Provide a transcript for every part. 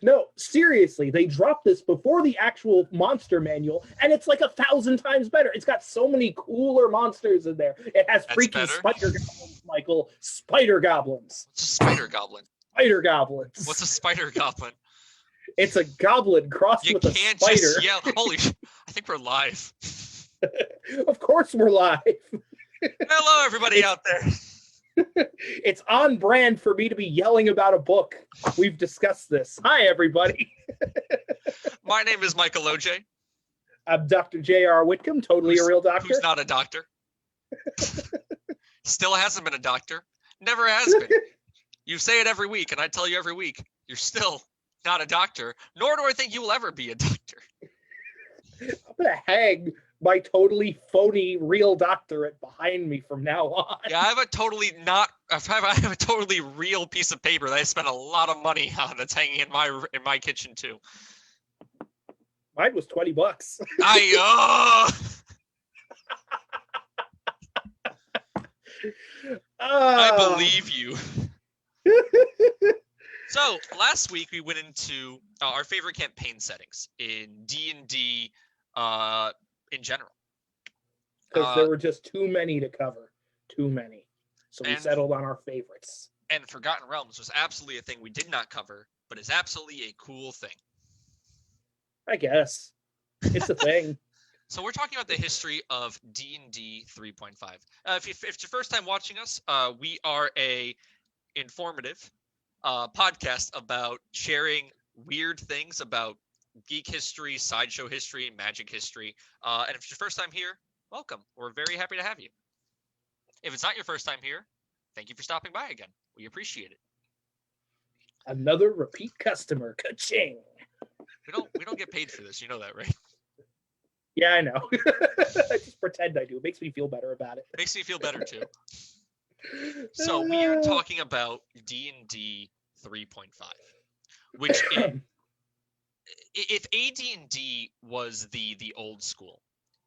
No, seriously, they dropped this before the actual monster manual, and it's like 1,000 times better. It's got so many cooler monsters in there. It has That's freaking better. spider goblins, Michael. Spider goblins. What's a spider goblin? Spider goblins. What's a spider goblin? It's a goblin crossed You with a can't spider. just yell. Holy I think we're live. Of course we're live. Hello, everybody out there. It's on brand for me to be yelling about a book. We've discussed this. Hi, everybody. My name is Michael OJ. I'm Dr. J.R. Whitcomb, totally a real doctor. Who's not a doctor. Still hasn't been a doctor. Never has been. You say it every week, and I tell you every week, you're still not a doctor, nor do I think you will ever be a doctor. I'm going to hang my totally phony real doctorate behind me from now on. Yeah, I have a totally real piece of paper that I spent a lot of money on that's hanging in my kitchen too. Mine was $20. I believe you. So last week we went into our favorite campaign settings in D&D in general. Because there were just too many to cover. Too many. So we settled on our favorites. And Forgotten Realms was absolutely a thing we did not cover, but is absolutely a cool thing. I guess. It's a thing. So we're talking about the history of D&D 3.5. If it's your first time watching us, we are a informative podcast about sharing weird things about geek history, sideshow history, magic history. And if it's your first time here, welcome. We're very happy to have you. If it's not your first time here, thank you for stopping by again. We appreciate it. Another repeat customer. Ka-ching. We don't get paid for this. You know that, right? Yeah, I know. I just pretend I do. It makes me feel better about it. Makes me feel better too. So we are talking about D&D 3.5, which if AD&D was the old school,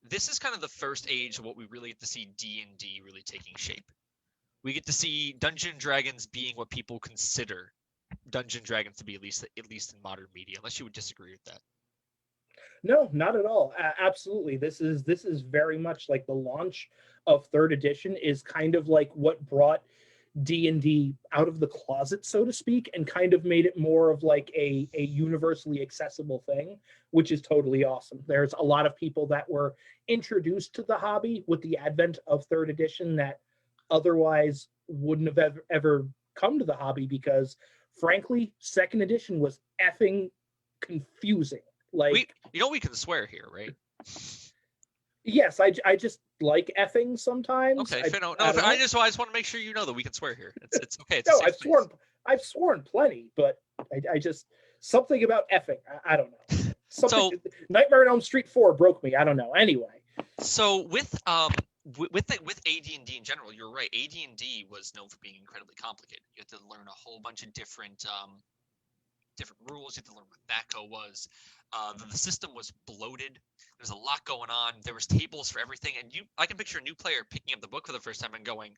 this is kind of the first age of what we really get to see D&D really taking shape. We get to see Dungeons and Dragons being what people consider Dungeons and Dragons to be, at least in modern media, unless you would disagree with that. No, not at all. Absolutely. This is very much like the launch of 3rd edition is kind of like what brought D&D out of the closet, so to speak, and kind of made it more of like a universally accessible thing, which is totally awesome. There's a lot of people that were introduced to the hobby with the advent of 3rd edition that otherwise wouldn't have ever come to the hobby because, frankly, 2nd edition was effing confusing. Like, we can swear here, right? Yes, I just like effing sometimes. Okay, I just want to make sure you know that we can swear here. It's okay. It's no, I've sworn plenty, but I just something about effing. I don't know. Nightmare on Elm Street 4 broke me. I don't know. Anyway. So with AD&D in general, you're right. AD&D was known for being incredibly complicated. You had to learn a whole bunch of different rules. You had to learn what THAC0 was. The system was bloated. There's a lot going on. There was tables for everything, and I can picture a new player picking up the book for the first time and going,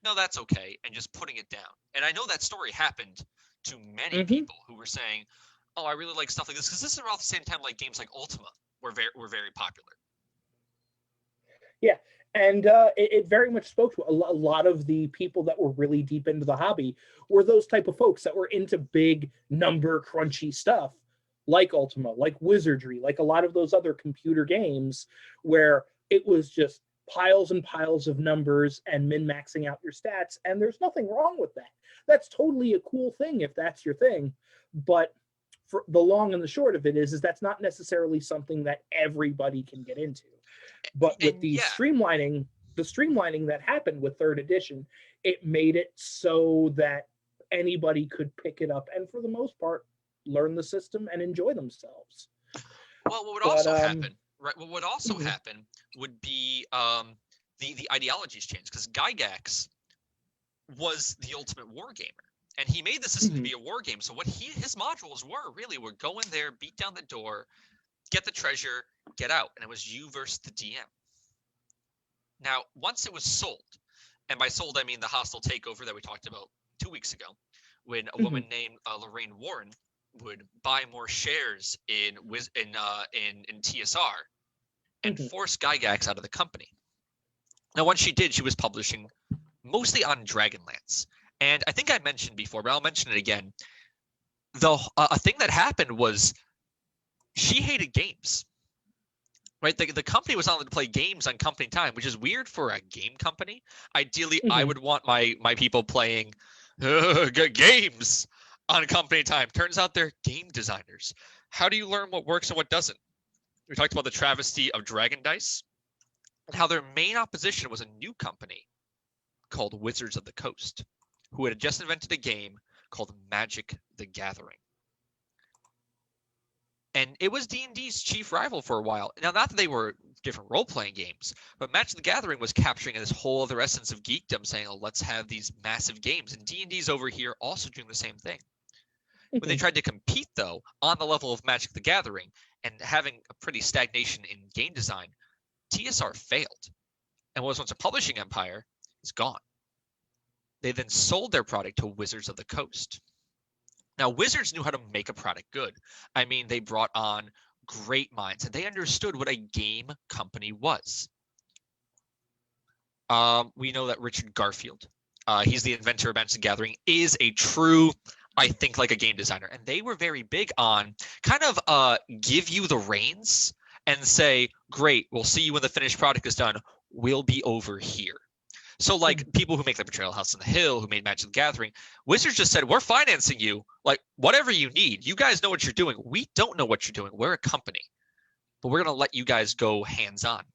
"No, that's okay," and just putting it down. And I know that story happened to many people who were saying, "Oh, I really like stuff like this," because this is around the same time like games like Ultima were very popular. Yeah, and it very much spoke to a lot of the people that were really deep into the hobby were those type of folks that were into big number crunchy stuff like Ultima, like Wizardry, like a lot of those other computer games where it was just piles and piles of numbers and min-maxing out your stats, and there's nothing wrong with that. That's totally a cool thing if that's your thing, but for the long and the short of it is that's not necessarily something that everybody can get into. But with the streamlining that happened with 3rd edition, it made it so that anybody could pick it up and for the most part learn the system and enjoy themselves. Well, what would also happen, right? What would also happen would be the ideologies change, because Gygax was the ultimate war gamer, and he made the system to be a war game. So what his modules were go in there, beat down the door, get the treasure, get out, and it was you versus the DM. Now, once it was sold, and by sold I mean the hostile takeover that we talked about 2 weeks ago, when a woman named Lorraine Warren would buy more shares in TSR and Mhm. force Gygax out of the company. Now, once she did, she was publishing mostly on Dragonlance. And I think I mentioned before, but I'll mention it again. A thing that happened was she hated games. Right, the company was not allowed to play games on company time, which is weird for a game company. Ideally, I Mhm. would want my people playing games on company time. Turns out they're game designers. How do you learn what works and what doesn't? We talked about the travesty of Dragon Dice and how their main opposition was a new company called Wizards of the Coast, who had just invented a game called Magic the Gathering. And it was D&D's chief rival for a while. Now, not that they were different role-playing games, but Magic the Gathering was capturing this whole other essence of geekdom, saying, oh, let's have these massive games. And D&D's over here also doing the same thing. When they Mhm. tried to compete, though, on the level of Magic the Gathering and having a pretty stagnation in game design, TSR failed. And what was once a publishing empire is gone. They then sold their product to Wizards of the Coast. Now, Wizards knew how to make a product good. I mean, they brought on great minds, and they understood what a game company was. We know that Richard Garfield, he's the inventor of Magic the Gathering, is a true, I think, like a game designer. And they were very big on kind of give you the reins and say, great, we'll see you when the finished product is done. We'll be over here. So, like, people who make the Betrayal House on the Hill, who made Magic the Gathering, Wizards just said, we're financing you. Like, whatever you need. You guys know what you're doing. We don't know what you're doing. We're a company. But we're going to let you guys go hands-on.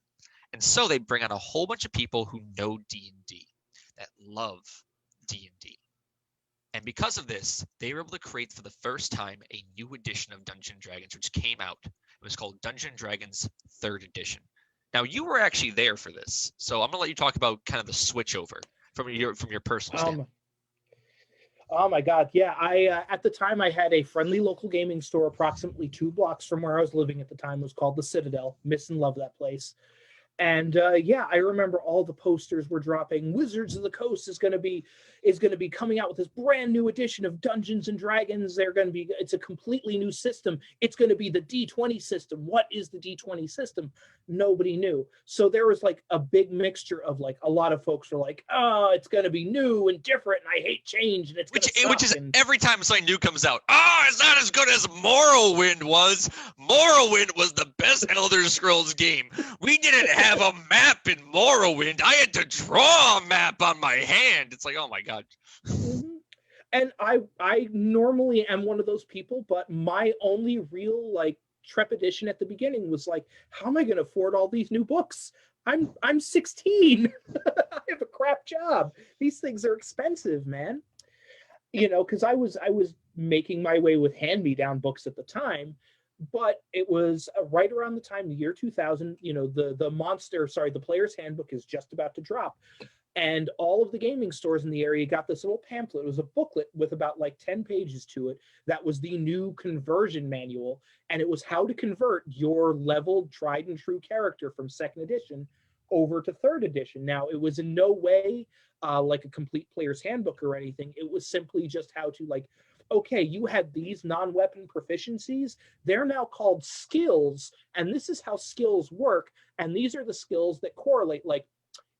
And so they bring on a whole bunch of people who know D&D, that love D&D. And because of this, they were able to create for the first time a new edition of Dungeons & Dragons, which came out. It was called Dungeons & Dragons 3rd Edition. Now, you were actually there for this, so I'm going to let you talk about kind of the switch over from your personal standpoint. Um, oh my God. Yeah. At the time, I had a friendly local gaming store approximately 2 blocks from where I was living at the time. It was called the Citadel. Miss and love that place. And yeah, I remember all the posters were dropping. Wizards of the Coast is going to be coming out with this brand new edition of Dungeons and Dragons. It's a completely new system. It's going to be the D20 system. What is the D20 system? Nobody knew. So there was like a big mixture of like a lot of folks were like, "Oh, it's going to be new and different, and I hate change, and it's going to Which suck." is And every time something new comes out, it's not as good as Morrowind was. Morrowind was the best Elder Scrolls game. We didn't have a map in Morrowind. I had to draw a map on my hand. It's like, oh my god. Mhm. And I normally am one of those people, but my only real like trepidation at the beginning was like, how am I going to afford all these new books? I'm 16. I have a crap job. These things are expensive, man. Because I was making my way with hand-me-down books at the time, but it was right around the time, the year 2000. The player's handbook is just about to drop, and all of the gaming stores in the area got this little pamphlet. It was a booklet with about like 10 pages to it. That was the new conversion manual, and it was how to convert your leveled, tried and true character from second edition over to third edition. Now, it was in no way like a complete player's handbook or anything. It was simply just how to, like, okay, you had these non-weapon proficiencies. They're now called skills, and this is how skills work. And these are the skills that correlate. Like,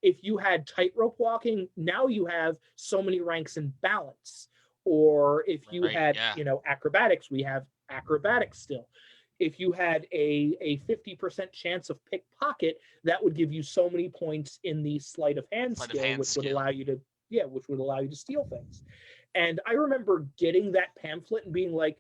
if you had tightrope walking, now you have so many ranks in balance. Or if you Right, had, yeah. acrobatics, we have acrobatics still. If you had a 50% chance of pickpocket, that would give you so many points in the sleight of hand Sleight of skill, hand which would skill. allow you to, yeah, which would allow you to steal things. And I remember getting that pamphlet and being like,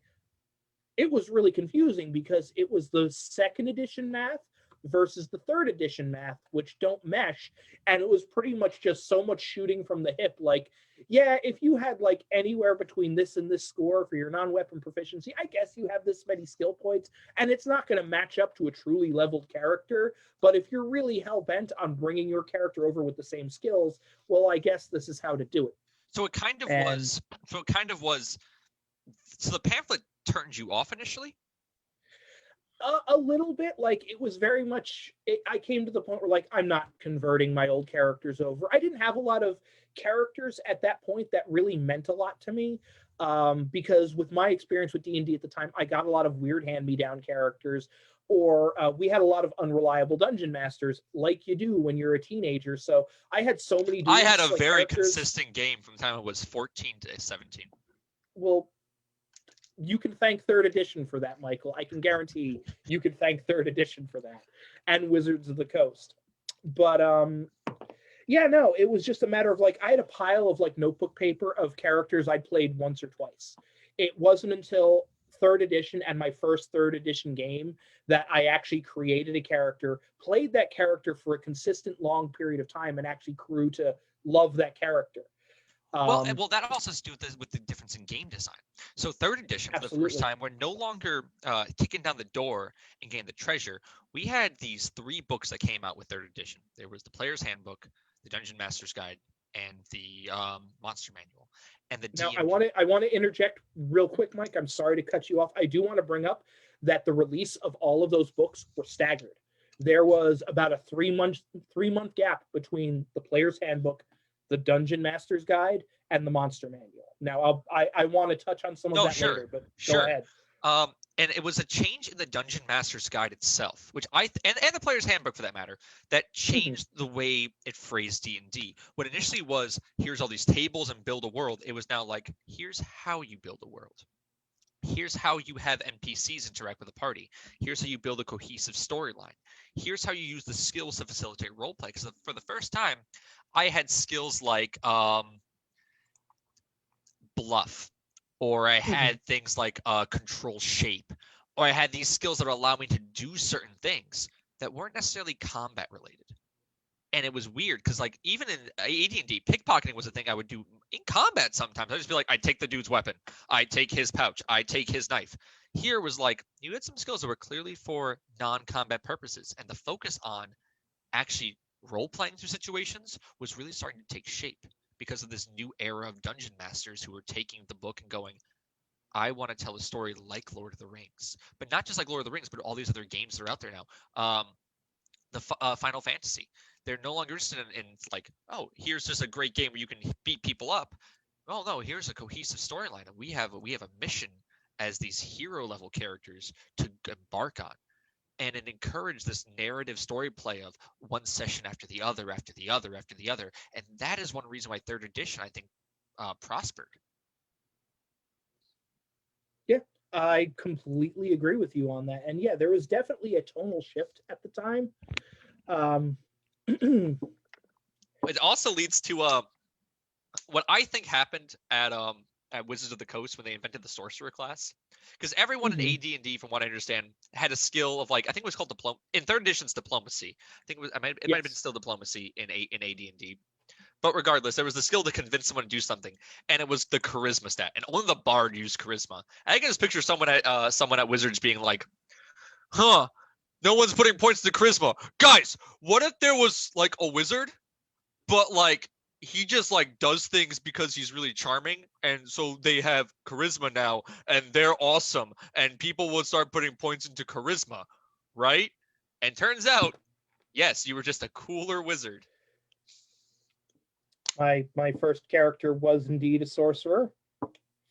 it was really confusing because it was the second edition math versus the third edition math, which don't mesh. And it was pretty much just so much shooting from the hip. Like, yeah, if you had like anywhere between this and this score for your non-weapon proficiency, I guess you have this many skill points, and it's not going to match up to a truly leveled character. But if you're really hell-bent on bringing your character over with the same skills, well, I guess this is how to do it. So it kind of And was. So it kind of was. So the pamphlet turned you off initially. a little bit, like, it was very much I came to the point where, like, I'm not converting my old characters over. I didn't have a lot of characters at that point that really meant a lot to me. because with my experience with D&D at the time, I got a lot of weird hand-me-down characters, or we had a lot of unreliable dungeon masters, like you do when you're a teenager. So I had so many I had dudes, a like very characters. consistent game from the time I was 14 to 17. Well, you can thank third edition for that, Michael. I can guarantee you can thank third edition for that, and Wizards of the Coast. But yeah, no, it was just a matter of like I had a pile of like notebook paper of characters I'd played once or twice. It wasn't until third edition and my first third edition game that I actually created a character, played that character for a consistent long period of time, and actually grew to love that character. Well, that also has to do with the difference in game design. So third edition, for the first time, we're no longer kicking down the door and getting the treasure. We had these 3 books that came out with third edition. There was the Player's Handbook, the Dungeon Master's Guide, and the Monster Manual. And the now, DnD. I want to interject real quick, Mike. I'm sorry to cut you off. I do want to bring up that the release of all of those books were staggered. There was about a 3-month gap between the Player's Handbook, the Dungeon Master's Guide, and the Monster Manual. Now, I want to touch on some of that later, but go ahead. And it was a change in the Dungeon Master's Guide itself, which and the Player's Handbook for that matter, that changed the way it phrased D&D. What initially was, here's all these tables and build a world, it was now like, here's how you build a world. Here's how you have NPCs interact with the party. Here's how you build a cohesive storyline. Here's how you use the skills to facilitate roleplay. Because for the first time, I had skills like bluff, or I had things like control shape, or I had these skills that allow me to do certain things that weren't necessarily combat related. And it was weird because, like, even in AD&D, pickpocketing was a thing I would do in combat sometimes. I'd just be like, I'd take the dude's weapon, I'd take his pouch, I'd take his knife. Here was like, you had some skills that were clearly for non-combat purposes, and the focus on actually role-playing through situations was really starting to take shape because of this new era of dungeon masters who were taking the book and going, I want to tell a story like Lord of the Rings, but not just like Lord of the Rings, but all these other games that are out there now. The Final Fantasy. They're no longer interested in like, oh, here's just a great game where you can beat people up. Oh no, here's a cohesive storyline, and we have a mission as these hero level characters to embark on. And it encouraged this narrative story play of one session after the other, after the other, after the other. And that is one reason why third edition, I think, prospered. Yeah, I completely agree with you on that. And yeah, there was definitely a tonal shift at the time. It also leads to what I think happened at Wizards of the Coast when they invented the sorcerer class, because everyone in AD&D, from what I understand, had a skill of, like, I think it was called in third edition's diplomacy. I think it might have been still diplomacy in AD&D, but regardless, there was the skill to convince someone to do something, and it was the charisma stat, and only the bard used charisma. I can just picture someone at Wizards being like, "Huh, no one's putting points to charisma, guys. What if there was like a wizard, but like he just like does things because he's really charming, and so they have charisma now and they're awesome, and people will start putting points into charisma, right?" And turns out, yes, you were just a cooler wizard. My first character was indeed a sorcerer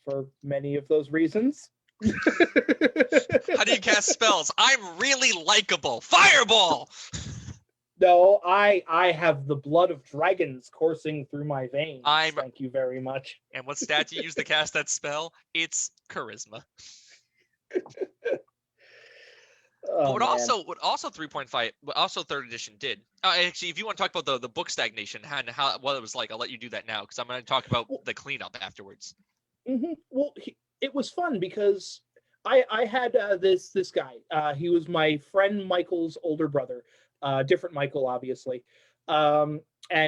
for many of those reasons. How do you cast spells? I'm really likable. Fireball! No, I have the blood of dragons coursing through my veins. Thank you very much. And what stat do you use to cast that spell? It's charisma. But what also 3.5, what also third edition did. Actually, if you want to talk about the book stagnation and what it was like, I'll let you do that now, because I'm going to talk about the cleanup afterwards. Well, it was fun because I had this guy. He was my friend Michael's older brother, different Michael, obviously. And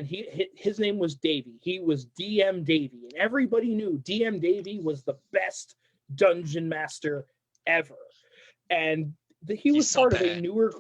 his name was Davey. He was DM Davey, and everybody knew DM Davey was the best dungeon master ever. And he was part of a newer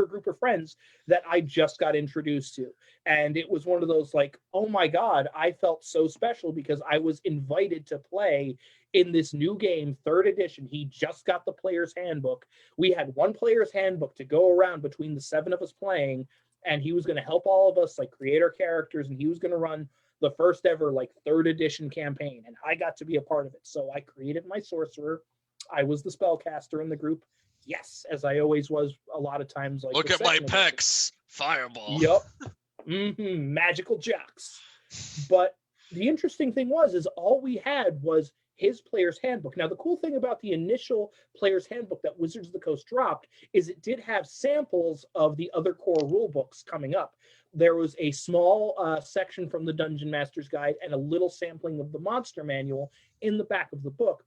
group of friends that I just got introduced to. And it was one of those like, oh my God, I felt so special because I was invited to play in this new game, third edition. He just got the player's handbook. We had one player's handbook to go around between the 7 of us playing, and he was going to help all of us like create our characters, and he was going to run the first ever like 3rd edition campaign, and I got to be a part of it. So I created my sorcerer. I was the spellcaster in the group. Yes, as I always was a lot of times. Like look at my pecs, fireball. Yup. Magical jocks. But the interesting thing is all we had was his player's handbook. Now, the cool thing about the initial player's handbook that Wizards of the Coast dropped is it did have samples of the other core rule books coming up. There was a small section from the Dungeon Master's Guide and a little sampling of the Monster Manual in the back of the book.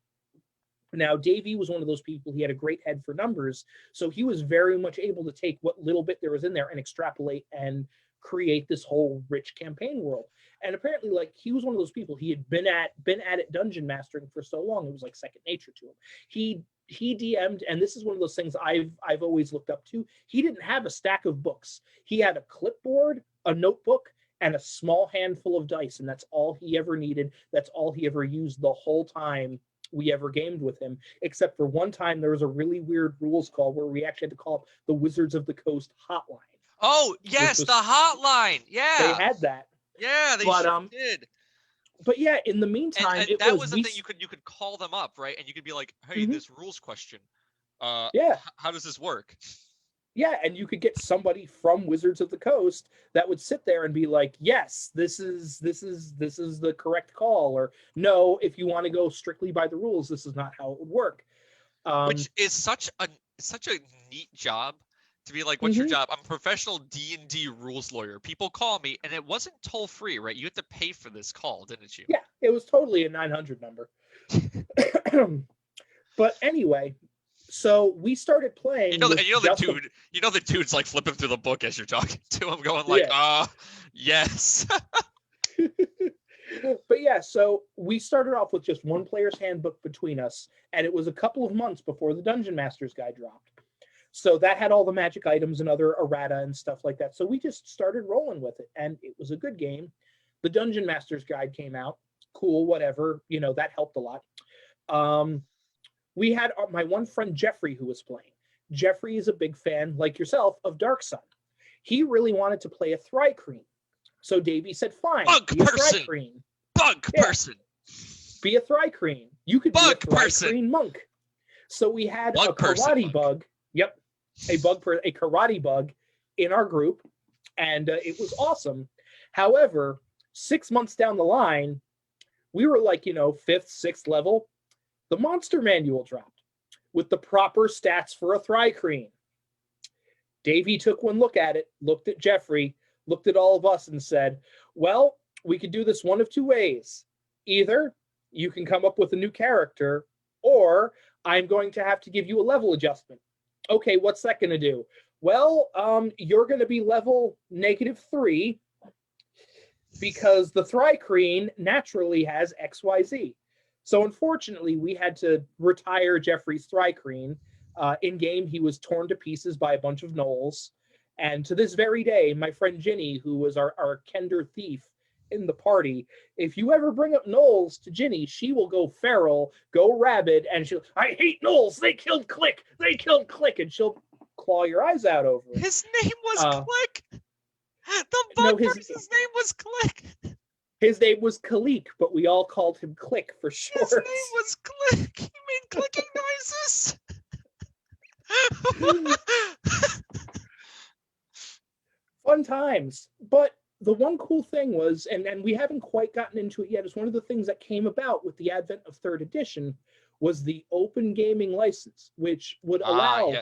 Now, Davey was one of those people, he had a great head for numbers, so he was very much able to take what little bit there was in there and extrapolate and create this whole rich campaign world. And apparently, like, he was one of those people, he had been at it dungeon mastering for so long, it was like second nature to him. He DM'd, and this is one of those things I've always looked up to. He didn't have a stack of books. He had a clipboard, a notebook, and a small handful of dice, and that's all he ever needed. That's all he ever used the whole time we ever gamed with him, except for one time there was a really weird rules call where we actually had to call up the Wizards of the Coast hotline. Oh, yes, the hotline. Yeah. They had that. Yeah, they sure did. But yeah, in the meantime, and that was the thing, you could call them up, right? And you could be like, hey, this rules question. Yeah. How does this work? Yeah, and you could get somebody from Wizards of the Coast that would sit there and be like, yes, this is the correct call, or no, if you want to go strictly by the rules, this is not how it would work. Which is such a neat job to be like, what's your job? I'm a professional D&D rules lawyer. People call me, and it wasn't toll free, right? You had to pay for this call, didn't you? Yeah, it was totally a 900 number. But anyway, so we started playing. The dude's like flipping through the book as you're talking to him, going like, yes. But yeah, so we started off with just one player's handbook between us, and it was a couple of months before the Dungeon Master's Guide dropped. So that had all the magic items and other errata and stuff like that. So we just started rolling with it, and it was a good game. The Dungeon Master's Guide came out. Cool, whatever. That helped a lot. We had my one friend, Jeffrey, who was playing. Jeffrey is a big fan, like yourself, of Dark Sun. He really wanted to play a Thri-kreen. So Davey said, fine, be a Thri-kreen. Bug person. Be a Thri-kreen. You could be a Thri-kreen monk. So we had a karate bug. Yep. A karate bug in our group, and it was awesome. However, 6 months down the line, we were like, 5th, 6th level. The Monster Manual dropped with the proper stats for a Thri-kreen. Davey took one look at it, looked at Jeffrey, looked at all of us, and said, well, we could do this one of two ways. Either you can come up with a new character, or I'm going to have to give you a level adjustment. Okay, what's that going to do? Well, you're going to be level -3 because the Thri-kreen naturally has XYZ. So unfortunately, we had to retire Jeffrey's Thri-kreen. In game, he was torn to pieces by a bunch of gnolls. And to this very day, my friend Ginny, who was our Kender thief in the party, if you ever bring up gnolls to Ginny, she will go feral, go rabid, and she'll, I hate gnolls, they killed Click, and she'll claw your eyes out over it. His name was Click. The bug person's name was Click. His name was Kalik, but we all called him Click for short. His name was Click. He made clicking noises. Fun times. But the one cool thing was, and we haven't quite gotten into it yet, is one of the things that came about with the advent of 3rd edition was the open gaming license, which would allow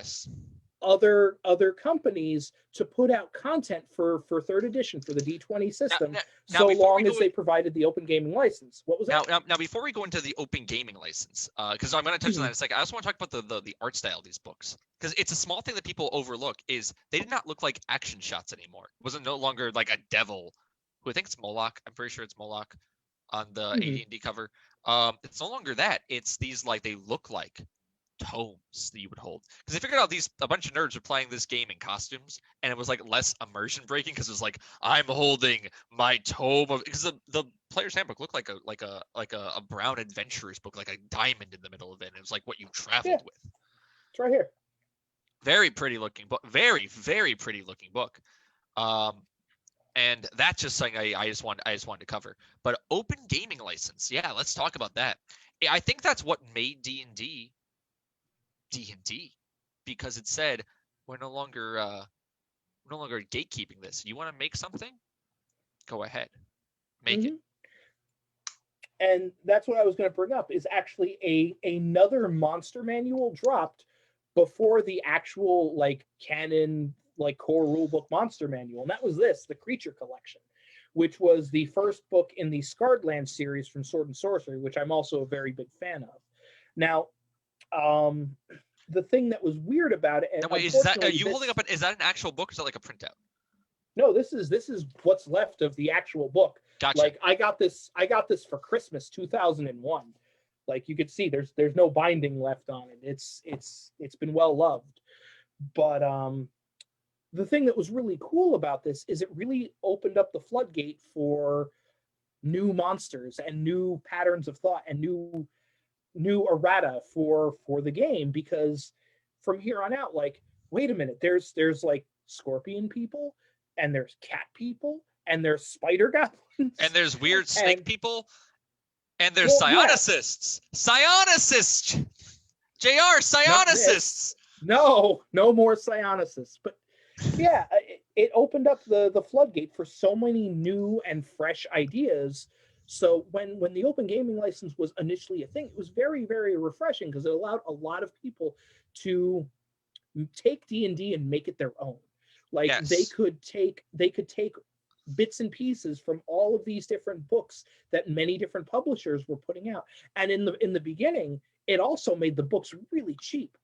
other companies to put out content for 3rd edition for the D20 system, now, so long as they provided the open gaming license. What was that? Now, before we go into the open gaming license, because I'm going to touch on that in a second, I also want to talk about the art style of these books, because it's a small thing that people overlook. Is they did not look like action shots anymore. It wasn't no longer like a devil, who I think it's Moloch. I'm pretty sure it's Moloch on the AD&D cover. It's no longer that. It's these they look like tomes that you would hold, because I figured out a bunch of nerds were playing this game in costumes, and it was less immersion breaking, because it was I'm holding my tome of, because the player's handbook looked like a brown adventurer's book, like a diamond in the middle of it, and it was what you traveled with. It's right here. Very pretty looking book. Very, very pretty looking book. And that's just something I just wanted to cover. But open gaming license, yeah, let's talk about that. I think that's what made D&D D&D, because it said we're no longer gatekeeping this. You want to make something? Go ahead, make it. Mm-hmm. And that's what I was going to bring up is actually another monster manual dropped before the actual like canon like core rulebook monster manual, and that was the Creature Collection, which was the first book in the Scarred Land series from Sword and Sorcery, which I'm also a very big fan of. Now, the thing that was weird about it, Now, wait, is that are you holding up? Is that an actual book? Or is that like a printout? No, this is what's left of the actual book. Gotcha. Like I got this for Christmas 2001. Like you could see there's no binding left on it. It's been well loved. But the thing that was really cool about this is it really opened up the floodgate for new monsters and new patterns of thought and new errata for the game, because from here on out, like, wait a minute, there's like scorpion people, and there's cat people, and there's spider goblins, and there's weird snake people, and there's psionicysts. Psionicysts! JR, psionicysts! No more psionicysts. But yeah, it opened up the floodgate for so many new and fresh ideas. So when the open gaming license was initially a thing, it was very, very refreshing because it allowed a lot of people to take D&D and make it their own. Like they could take bits and pieces from all of these different books that many different publishers were putting out. And in the beginning, it also made the books really cheap.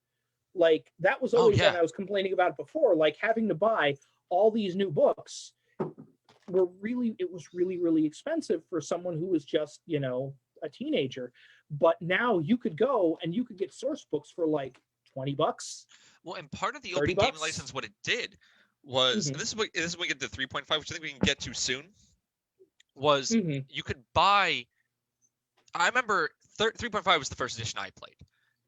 Like that was always what I was complaining about before, like having to buy all these new books was really expensive for someone who was just, a teenager. But now you could go and you could get source books for like $20. Well, and part of the open gaming license, what it did was, and this is when we get to 3.5, which I think we can get to soon, was you could buy, I remember 3.5 was the first edition I played.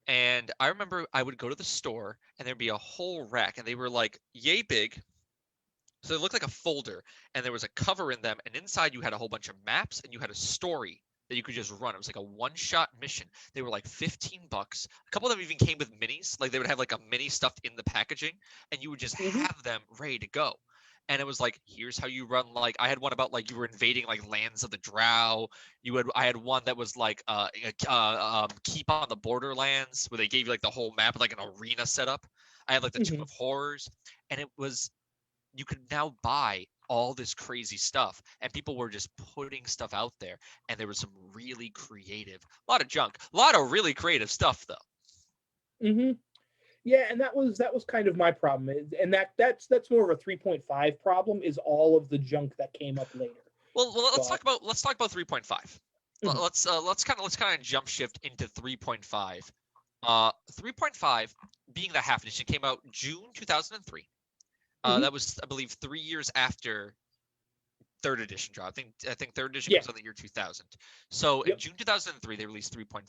And I remember I would go to the store and there'd be a whole rack and they were like yay big. So they looked like a folder and there was a cover in them. And inside you had a whole bunch of maps and you had a story that you could just run. It was like a one-shot mission. They were like $15. A couple of them even came with minis. Like they would have like a mini stuffed in the packaging and you would just have them ready to go. And it was like, here's how you run. Like I had one about like you were invading like lands of the Drow. I had one that was like keep on the Borderlands, where they gave you like the whole map, like an arena setup. I had like the Tomb of Horrors, and it was, you could now buy all this crazy stuff, and people were just putting stuff out there, and there was some really creative, a lot of junk, a lot of really creative stuff though. Yeah, and that was kind of my problem, and that's more of a 3.5 problem, is all of the junk that came up later. Well, let's talk about 3.5. Let's kind of jump shift into 3.5. 3.5, being the half edition, came out June 2003. That was, I believe, 3 years after third edition dropped. I think third edition was on the year 2000. So in June 2003, they released 3.5,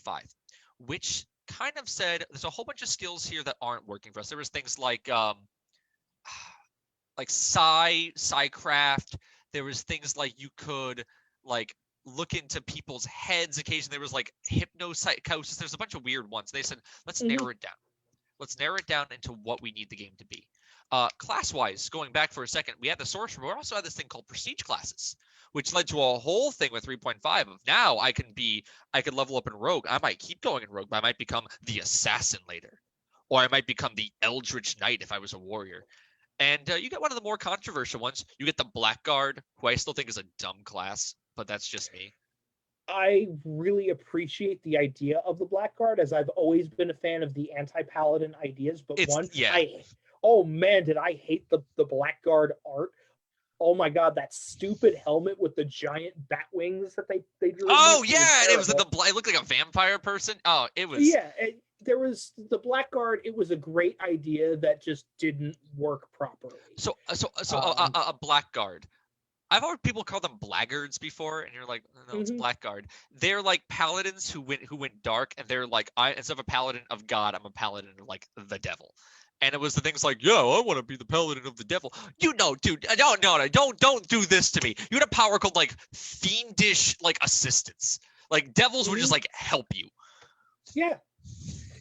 which kind of said there's a whole bunch of skills here that aren't working for us. There was things like Psycraft. There was things like you could like look into people's heads occasionally. There was like hypnopsychosis. There's a bunch of weird ones. They said, let's narrow it down. Let's narrow it down into what we need the game to be. Class-wise, going back for a second, we had the sorcerer, but we also had this thing called prestige classes, which led to a whole thing with 3.5 of now I could level up in rogue. I might keep going in rogue, but I might become the assassin later, or I might become the eldritch knight if I was a warrior. And you get one of the more controversial ones. You get the blackguard, who I still think is a dumb class, but that's just me. I really appreciate the idea of the blackguard, as I've always been a fan of the anti-paladin ideas. But oh man, did I hate the blackguard art. Oh my god, that stupid helmet with the giant bat wings that they drew. Oh yeah, it was like it looked like a vampire person. Oh, it was. Yeah, there was the blackguard. It was a great idea that just didn't work properly. So a blackguard. I've heard people call them blackguards before, and you're like, no, it's blackguard. They're like paladins who went dark, and they're like, instead of a paladin of God, I'm a paladin of like the devil. And it was the things like, yo, I want to be the paladin of the devil. You know, dude, no, don't do this to me. You had a power called like fiendish like assistance. Like devils would just like help you. Yeah.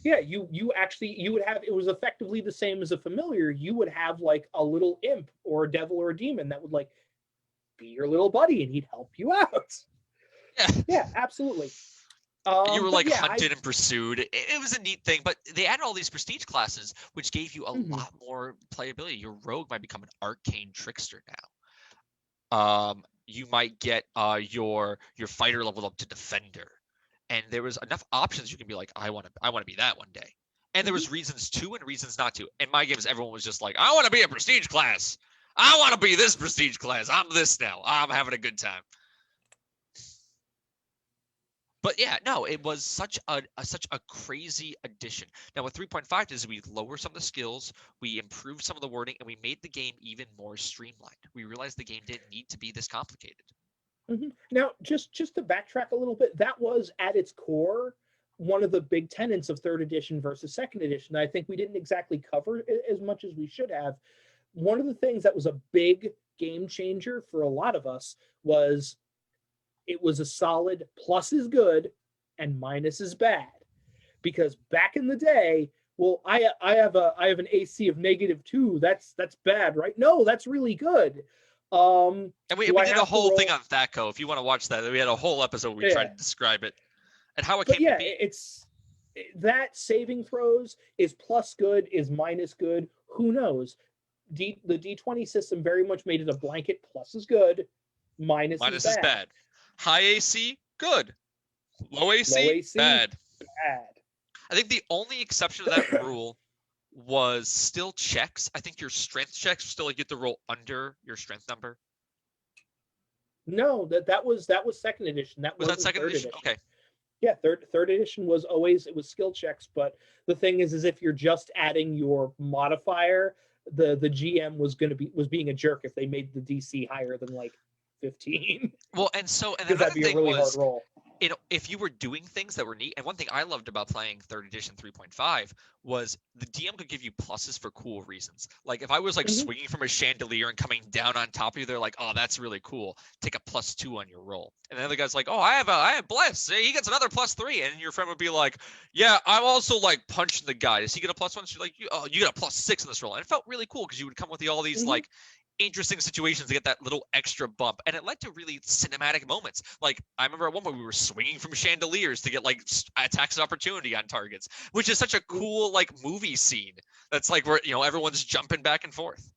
Yeah, you actually you would have, it was effectively the same as a familiar. You would have like a little imp or a devil or a demon that would like be your little buddy and he'd help you out. Yeah. Yeah, absolutely. You were But like yeah, hunted and pursued. It was a neat thing, but they added all these prestige classes, which gave you a lot more playability. Your rogue might become an arcane trickster now. You might get your fighter leveled up to defender, and there was enough options. You can be like, I want to be that one day. And there was reasons to and reasons not to. In my games, everyone was just like, I want to be a prestige class. I want to be this prestige class. I'm this now. I'm having a good time. But yeah, no, it was such a crazy addition. Now with 3.5 is we lower some of the skills, we improved some of the wording, and we made the game even more streamlined. We realized the game didn't need to be this complicated. Now, just to backtrack a little bit, that was at its core one of the big tenets of third edition versus second edition. I think we didn't exactly cover as much as we should have. One of the things that was a big game changer for a lot of us was it was a solid plus is good and minus is bad. Because back in the day, well, I have an AC of -2. That's bad, right? No, that's really good. And we did a whole thing on THAC0. If you want to watch that, we had a whole episode where we tried to describe it and how it came to be. It's that saving throws is plus good, is minus good. Who knows? The D20 system very much made it a blanket plus is good, minus is bad. High AC, good. Low AC, bad. I think the only exception to that rule was still checks. I think your strength checks still like you have to roll under your strength number. No, that was second edition. That was that second edition? Okay. Yeah, third edition was always, it was skill checks, but the thing is if you're just adding your modifier, the GM was being a jerk if they made the DC higher than like 15. Well, and then that'd be a really hard roll. If you were doing things that were neat, and one thing I loved about playing third edition 3.5 was the DM could give you pluses for cool reasons. Like if I was like swinging from a chandelier and coming down on top of you, they're like, oh, that's really cool. Take a +2 on your roll. And the other guy's like, oh, I have bless. He gets another +3. And your friend would be like, yeah, I'm also like punching the guy. Does he get a +1? So you're like, you get a +6 in this roll. And it felt really cool because you would come with all these like interesting situations to get that little extra bump, and it led to really cinematic moments. Like I remember at one point we were swinging from chandeliers to get like attacks of opportunity on targets, which is such a cool like movie scene. That's like where everyone's jumping back and forth.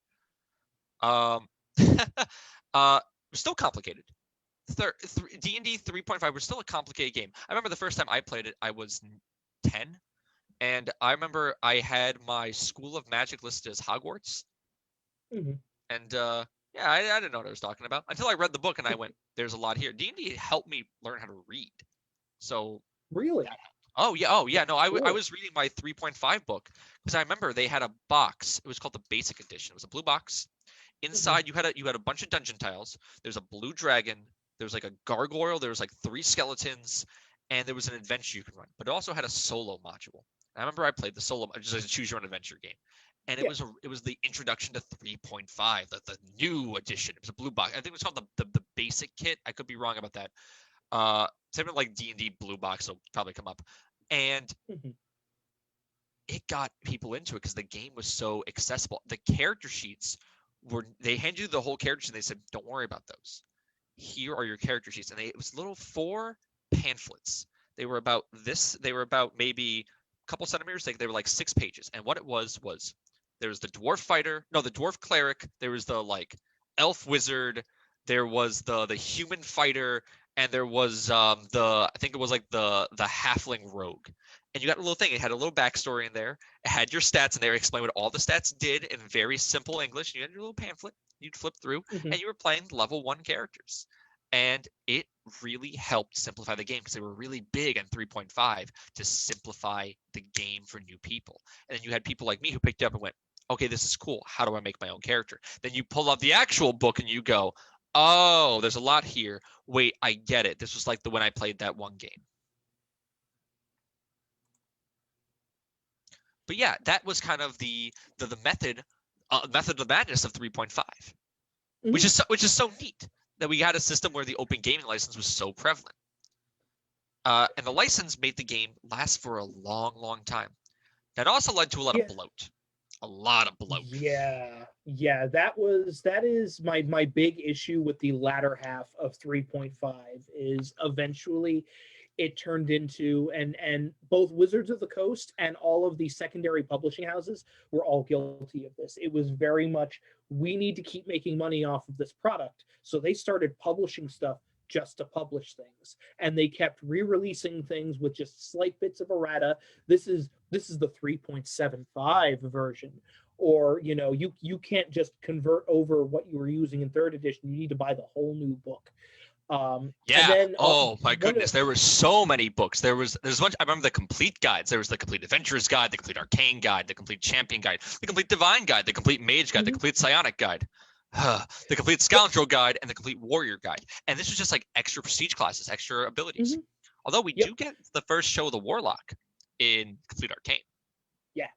Still complicated. D&D 3.5 was still a complicated game. I remember the first time I played it, I was 10, and I remember I had my School of Magic listed as Hogwarts. And yeah, I didn't know what I was talking about until I read the book and I went, there's a lot here. D&D helped me learn how to read. So really? Oh yeah. No, I was reading my 3.5 book because I remember they had a box. It was called the Basic Edition. It was a blue box. Inside you had a bunch of dungeon tiles. There's a blue dragon. There was like a gargoyle. There was like 3 skeletons, and there was an adventure you could run. But it also had a solo module. And I remember I played the solo, just like a choose your own adventure game. And it was the introduction to 3.5, the new edition. It was a blue box. I think it was called the basic kit. I could be wrong about that. Something like D&D blue box will probably come up. And it got people into it because the game was so accessible. The character sheets they handed you the whole character sheet and they said, don't worry about those. Here are your character sheets. And it was little 4 pamphlets. They were about this. They were about maybe a couple centimeters. They were like 6 pages. And what it was there was the dwarf fighter, the dwarf cleric, there was the like elf wizard, there was the human fighter, and there was I think it was like the halfling rogue. And you got a little thing, it had a little backstory in there, it had your stats in there, it explained what all the stats did in very simple English. You had your little pamphlet, you'd flip through, and you were playing level 1 characters. And it really helped simplify the game because they were really big on 3.5 to simplify the game for new people. And then you had people like me who picked it up and went, okay, this is cool. How do I make my own character? Then you pull out the actual book and you go, oh, there's a lot here. Wait, I get it. This was like when I played that one game. But yeah, that was kind of the method of madness of 3.5, Mhm. which is so neat that we had a system where the open gaming license was so prevalent. And the license made the game last for a long, long time. That also led to a lot of Yeah. bloat. A lot of bloat. Yeah, that is my big issue with the latter half of 3.5 is eventually it turned into, and both Wizards of the Coast and all of the secondary publishing houses were all guilty of this. It was very much, we need to keep making money off of this product. So they started publishing stuff just to publish things. And they kept re-releasing things with just slight bits of errata. This is the 3.75 version. Or you can't just convert over what you were using in third edition. You need to buy the whole new book. And Yeah. then Oh my one of goodness. There were so many books. There's a bunch. I remember the complete guides. There was the complete adventurers guide, the complete arcane guide, the complete champion guide, the complete divine guide, the complete mage guide, the Mhm. complete psionic guide, the complete scoundrel guide, and the complete warrior guide. And this was just like extra prestige classes, extra abilities. Mhm. Although we Yep. do get the first show of the warlock in complete arcane. Yeah,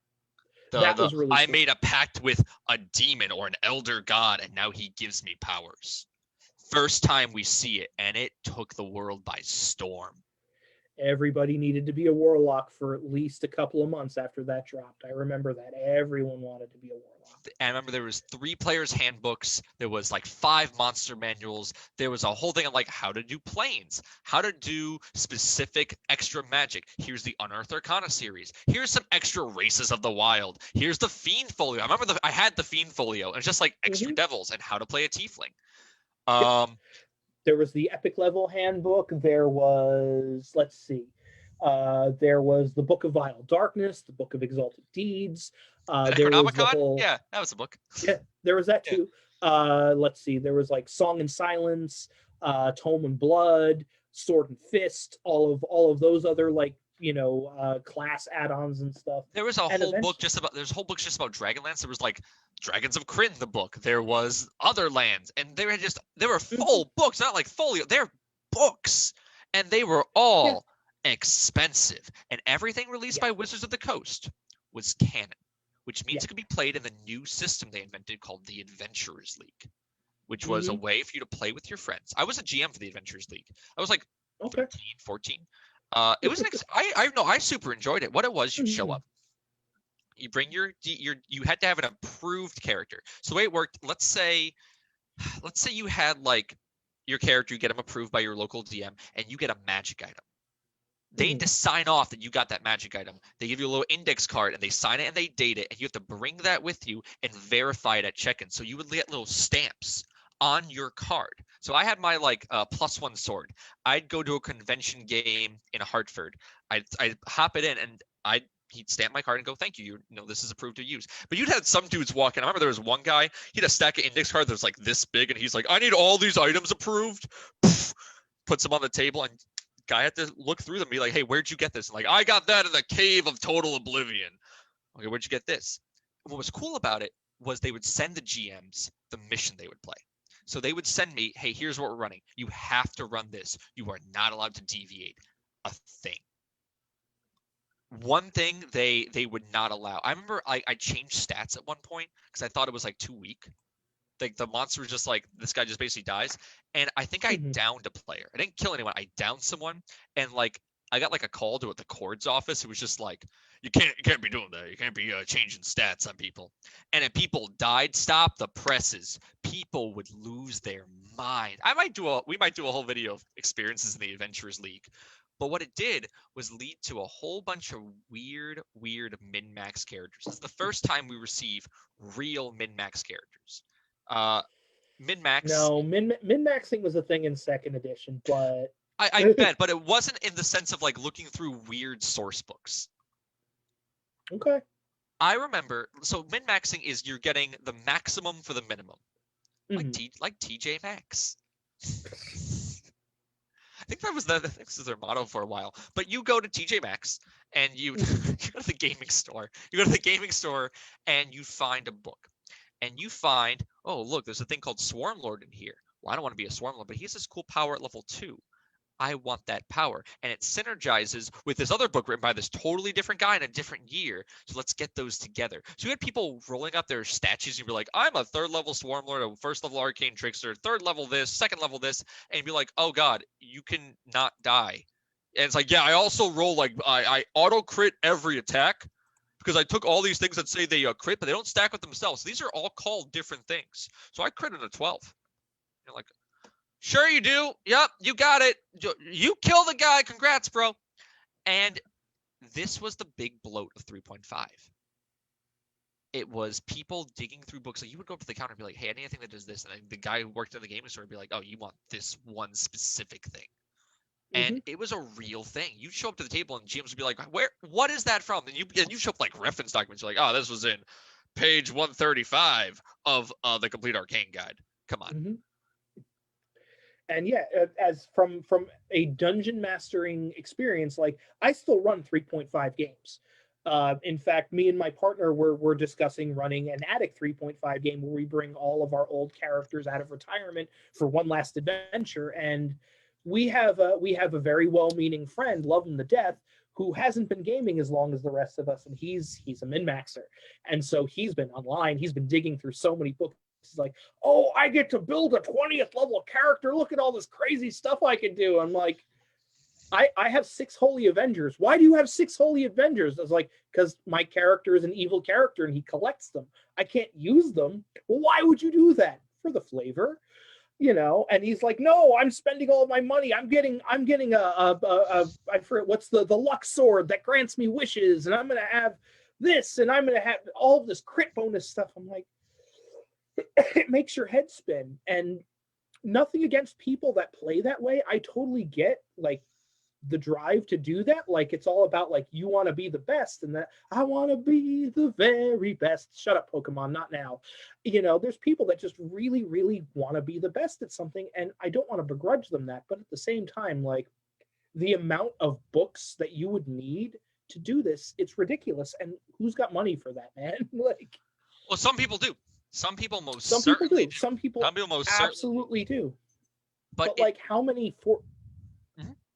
that The was really I cool. made a pact with a demon or an elder god, and now he gives me powers. First time we see it, and it took the world by storm. Everybody needed to be a warlock for at least a couple of months after that dropped. I remember that everyone wanted to be a warlock. And I remember there was 3 players handbooks. There was like 5 monster manuals. There was a whole thing of like how to do planes, how to do specific extra magic. Here's the Unearthed Arcana series. Here's some extra races of the wild. Here's the Fiend Folio. I remember I had the Fiend Folio, and it's just like extra Mhm. devils and how to play a tiefling. Yep. Um, There was the epic level handbook. There was, let's see, there was the Book of Vile Darkness, the Book of Exalted Deeds. the There was the Necronomicon, whole, yeah, that was a book. yeah, there was that Yeah. too. Let's see, there was like Song and Silence, Tome and Blood, Sword and Fist, all of those other like class add-ons and stuff. There was a And whole book eventually, just about there's whole books just about Dragonlance. There was like Dragons of Kryn, the book. There was Other Lands, and there were full books, not like folio. They're books, and they were yeah, all expensive. And everything released yeah. by Wizards of the Coast was canon, which means Yeah. it could be played in the new system they invented called the Adventurers League, which was a Hmm. way for you to play with your friends. I was a GM for the Adventurers League. I was like Okay. 13, 14. It was I know I super enjoyed it. What it was, you'd show Mhm. up, you bring you had to have an approved character. So the way it worked, let's say you had like your character, you get them approved by your local DM, and you get a magic item. They need Mhm. to sign off that you got that magic item. They give you a little index card and they sign it and they date it, and you have to bring that with you and verify it at check-in. So you would get little stamps on your card. So I had my like +1 sword. I'd go to a convention game in Hartford. I'd hop it in and he'd stamp my card and go, thank you. You know, this is approved to use. But you'd had some dudes walk in. I remember there was one guy, he had a stack of index cards that was like this big, and he's like, I need all these items approved. Puts them on the table, and guy had to look through them and be like, hey, where'd you get this? And like, I got that in the cave of total oblivion. Okay, where'd you get this? And what was cool about it was they would send the GMs the mission they would play. So they would send me, hey, here's what we're running. You have to run this. You are not allowed to deviate a thing. One thing they would not allow. I remember I changed stats at one point because I thought it was like too weak. Like the monster was just like, this guy just basically dies. And I think I Mhm. downed a player. I didn't kill anyone. I downed someone, and like I got like a call to the Chord's office. It was just like, you can't be doing that. You can't be changing stats on people. And if people died, stop the presses. People would lose their mind. We might do a whole video of experiences in the Adventurers League. But what it did was lead to a whole bunch of weird min-max characters. It's the first time we receive real min-max characters. Uh, min-max, No, min maxing was a thing in second edition, but I bet, but it wasn't in the sense of like looking through weird source books. okay. I remember, so min-maxing is you're getting the maximum for the minimum, Mhm. like TJ Maxx. I think this is their motto for a while. But you go to TJ Maxx and you you go to the gaming store. You go to the gaming store and you find a book. And you find, oh look, there's a thing called Swarm Lord in here. Well, I don't want to be a Swarm Lord, but he has this cool power at level 2. I want that power. And it synergizes with this other book written by this totally different guy in a different year. So let's get those together. So you had people rolling up their statues. You'd be like, I'm a 3rd level Swarm Lord, a 1st level Arcane Trickster, 3rd level this, 2nd level this. And you'd be like, oh God, you can not die. And it's like, yeah, I also roll like, I auto crit every attack because I took all these things that say they crit, but they don't stack with themselves. These are all called different things. So I critted a 12. You're like, sure you do. Yep, you got it. You kill the guy. Congrats, bro. And this was the big bloat of 3.5. It was people digging through books. Like you would go up to the counter and be like, hey, anything that does this. And the guy who worked in the gaming store would be like, oh, you want this one specific thing. And it was a real thing. You'd show up to the table and GMs would be like, what is that from? And you show up like reference documents. You're like, oh, this was in page 135 of the Complete Arcane Guide. Come on. And yeah, as from a dungeon mastering experience, like I still run 3.5 games. In fact, me and my partner were discussing running an Attic 3.5 game where we bring all of our old characters out of retirement for one last adventure. And we have a very well-meaning friend, love him to death, who hasn't been gaming as long as the rest of us, and he's a min-maxer. And so he's been online, he's been digging through so many books. He's like, oh, I get to build a 20th level character. Look at all this crazy stuff I can do. I'm like, I have 6 Holy Avengers. Why do you have 6 Holy Avengers? I was like, because my character is an evil character and he collects them. I can't use them. Well, why would you do that? For the flavor. And he's like, no, I'm spending all of my money. I'm getting I forget what's the luck sword that grants me wishes, and I'm gonna have this, and I'm gonna have all of this crit bonus stuff. I'm like, it makes your head spin. And nothing against people that play that way. I totally get like the drive to do that. Like it's all about like you want to be the best, and that I want to be the very best. Shut up, Pokemon, not now. There's people that just really, really want to be the best at something, and I don't want to begrudge them that. But at the same time, like the amount of books that you would need to do this, it's ridiculous. And who's got money for that, man? Like, well, some people do. Some people most some certainly people do. Some people most absolutely do. But like, how many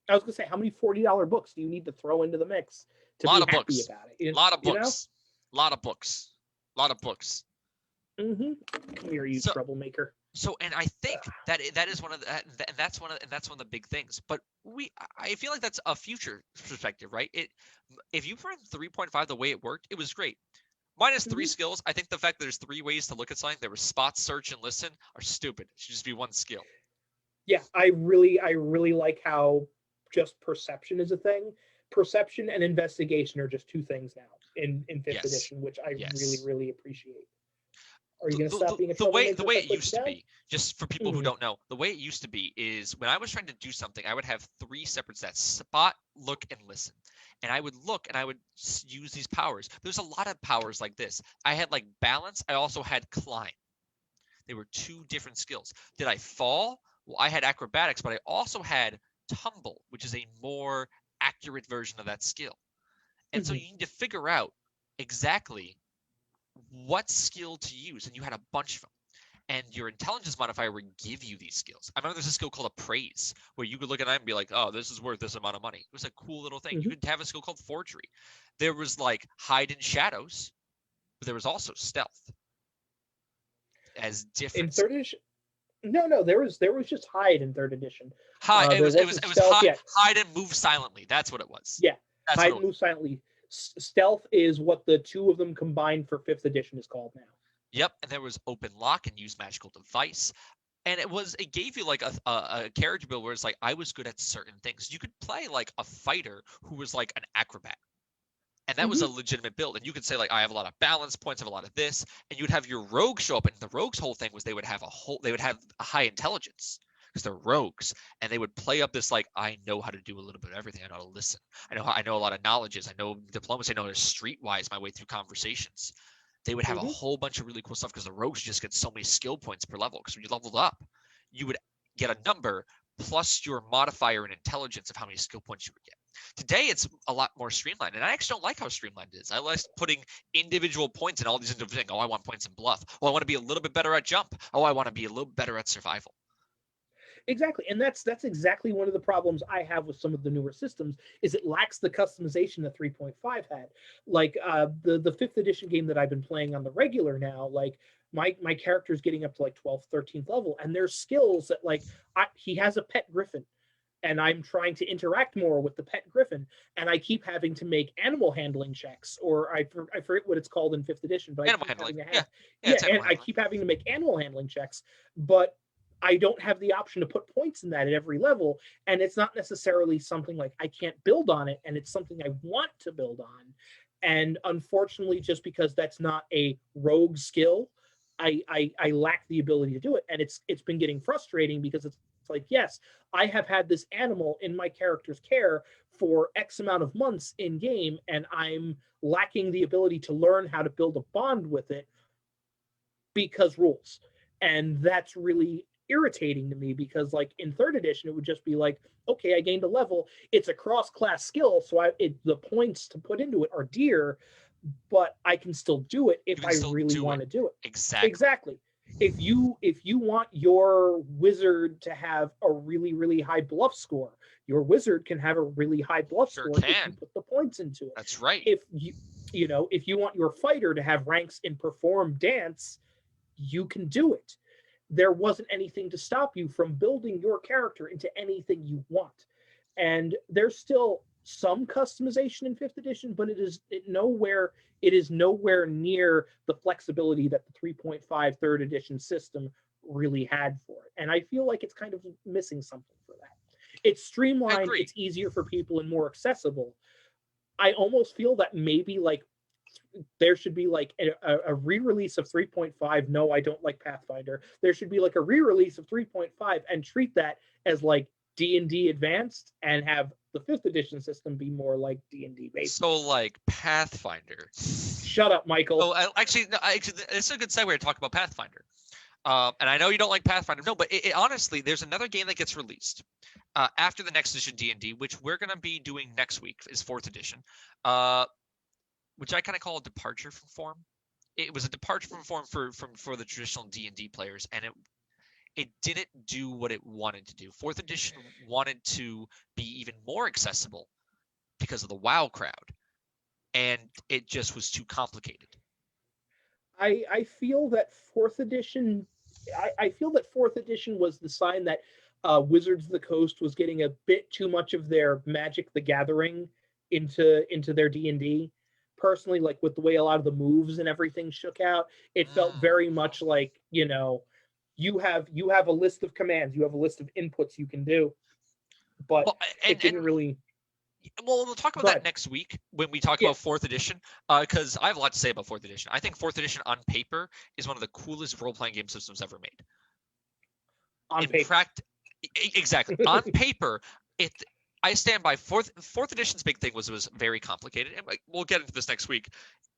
I was gonna say, how many $40 books do you need to throw into the mix to be happy about it? A lot of books. A lot of books. A lot of books. Come here, you troublemaker. So, and I think that is one of the, and that's one of the big things. But I feel like that's a future perspective, right? If you run 3.5 the way it worked, it was great. Minus 3 skills. I think the fact that there's 3 ways to look at something, there was spot, search, and listen, are stupid. It should just be 1 skill. Yeah, I really like how just perception is a thing. Perception and investigation are just 2 things now in 5th edition, which I really, really appreciate. Are you going to stop being a troublemaker? The way it used to be, just for people who don't know, the way it used to be is when I was trying to do something, I would have 3 separate stats: spot, look, and listen. And I would look and I would use these powers. There's a lot of powers like this. I had like balance. I also had climb. They were 2 different skills. Did I fall? Well, I had acrobatics, but I also had tumble, which is a more accurate version of that skill. And so you need to figure out exactly what skill to use, and you had a bunch of them. And your intelligence modifier would give you these skills. I remember there's a skill called appraise, where you could look at it and be like, oh, this is worth this amount of money. It was a cool little thing. You could have a skill called forgery. There was like hide in shadows, but there was also stealth as different. In 3rd edition? No, there was just hide in 3rd edition. It was hide and move silently. That's what it was. Yeah, hide and move silently. Stealth is what the 2 of them combined for 5th edition is called now. Yep, and there was open lock and use magical device. And it gave you like a character build where it's like I was good at certain things. You could play like a fighter who was like an acrobat. And that was a legitimate build. And you could say like I have a lot of balance points, I have a lot of this, and you'd have your rogue show up, and the rogue's whole thing was they would have a high intelligence because they're rogues, and they would play up this like I know how to do a little bit of everything. I know how to listen. I know a lot of knowledges. I know diplomacy. I know how to streetwise my way through conversations. They would have a whole bunch of really cool stuff because the rogues just get so many skill points per level. Because when you leveled up, you would get a number plus your modifier in intelligence of how many skill points you would get. Today, it's a lot more streamlined, and I actually don't like how streamlined it is. I like putting individual points in all these individual things. Oh, I want points in bluff. Oh, I want to be a little bit better at jump. Oh, I want to be a little better at survival. Exactly, and that's exactly one of the problems I have with some of the newer systems is it lacks the customization that 3.5 had. Like the fifth edition game that I've been playing on the regular now, like my character's getting up to like 12th, 13th level, and there's skills that like he has a pet griffin, and I'm trying to interact more with the pet griffin, and I keep having to make animal handling checks, or I forget what it's called in fifth edition, but I Animal keep handling. having to Yeah. have Yeah, yeah, it's and animal I handling. keep having to make animal handling checks, but I don't have the option to put points in that at every level, and it's not necessarily something like I can't build on it, and it's something I want to build on, and unfortunately, just because that's not a rogue skill, I lack the ability to do it, and it's been getting frustrating because it's like yes, I have had this animal in my character's care for X amount of months in game, and I'm lacking the ability to learn how to build a bond with it because rules. And that's really irritating to me because like in third edition it would just be like okay, I gained a level, it's a cross class skill, so the points to put into it are dear, but I can still do it You if can I still really do want it. to do it. Exactly. Exactly. If you want your wizard to have a really high bluff score, your wizard can have a really high bluff Sure score if you can. put the points into it. That's right. If if you want your fighter to have ranks in perform dance, you can do it. There wasn't anything to stop you from building your character into anything you want. And there's still some customization in fifth edition, but it is nowhere near the flexibility that the 3.5 third edition system really had for it. And I feel like it's kind of missing something for that. It's I streamlined, agree. it's easier for people and more accessible. I almost feel that maybe like there should be like a re-release of 3.5. No, I don't like Pathfinder. There should be like a re-release of 3.5 and treat that as like D&D advanced and have the fifth edition system be more like D&D basic. So like Pathfinder. Shut up, Michael. Oh, actually, no, it's a good segue to talk about Pathfinder. And I know you don't like Pathfinder. No, but honestly, there's another game that gets released after the next edition D&D, which we're going to be doing next week, is fourth edition, which I kind of call a departure from form. It was a departure from form for the traditional D&D players, and it didn't do what it wanted to do. Fourth edition wanted to be even more accessible because of the WoW crowd, and it just was too complicated. I feel that fourth edition. I feel that fourth edition was the sign that Wizards of the Coast was getting a bit too much of their Magic the Gathering into their D&D. Personally, like with the way a lot of the moves and everything shook out, it felt very much like you have a list of commands, you have a list of inputs you can do, but Well, it didn't really. Well, we'll talk about that next week when we talk about fourth edition, because I have a lot to say about fourth edition. I think fourth edition on paper is one of the coolest role-playing game systems ever made. On paper. Exactly. On paper, I stand by fourth edition's big thing was very complicated, and we'll get into this next week.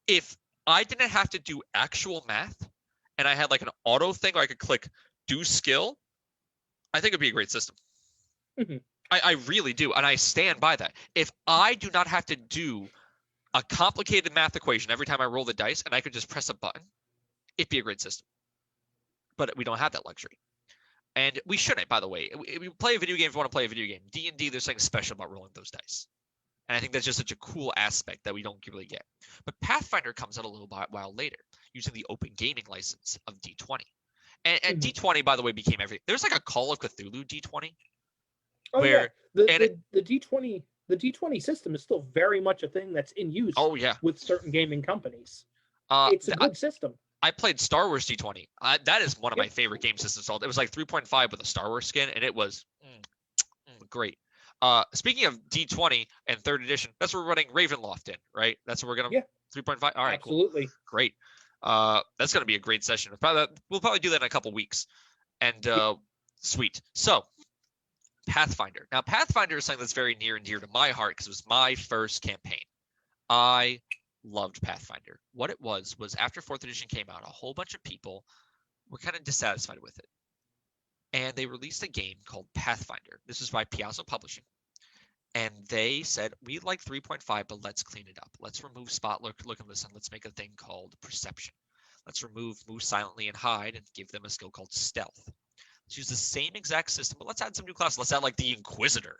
If I didn't have to do actual math, and I had like an auto thing where I could click do skill, I think it'd be a great system. Mm-hmm. I really do, and I stand by that. If I do not have to do a complicated math equation every time I roll the dice, and I could just press a button, it'd be a great system. But we don't have that luxury. And we shouldn't, by the way. We play a video game if you want to play a video game. D&D, there's something special about rolling those dice. And I think that's just such a cool aspect that we don't really get. But Pathfinder comes out a little while later, using the open gaming license of D20. And D20, by the way, became everything. There's like a Call of Cthulhu D20. Oh yeah, the D20 system is still very much a thing that's in use. Oh yeah, with certain gaming companies. It's a good system. I played Star Wars D20. That is one of my favorite game systems. It was like 3.5 with a Star Wars skin, and it was great. Speaking of D20 and third edition, that's where we're running Ravenloft in, right? That's what we're gonna 3.5. All right, absolutely, cool. Great. That's gonna be a great session. We'll probably do that in a couple weeks, and sweet. So Pathfinder. Now, Pathfinder is something that's very near and dear to my heart because it was my first campaign. I loved Pathfinder. What it was after 4th edition came out, a whole bunch of people were kind of dissatisfied with it. And they released a game called Pathfinder. This was by Piazza Publishing. And they said, we like 3.5, but let's clean it up. Let's remove spot, look, and listen. Let's make a thing called perception. Let's remove move silently and hide and give them a skill called stealth. Let's use the same exact system, but let's add some new classes. Let's add like the Inquisitor.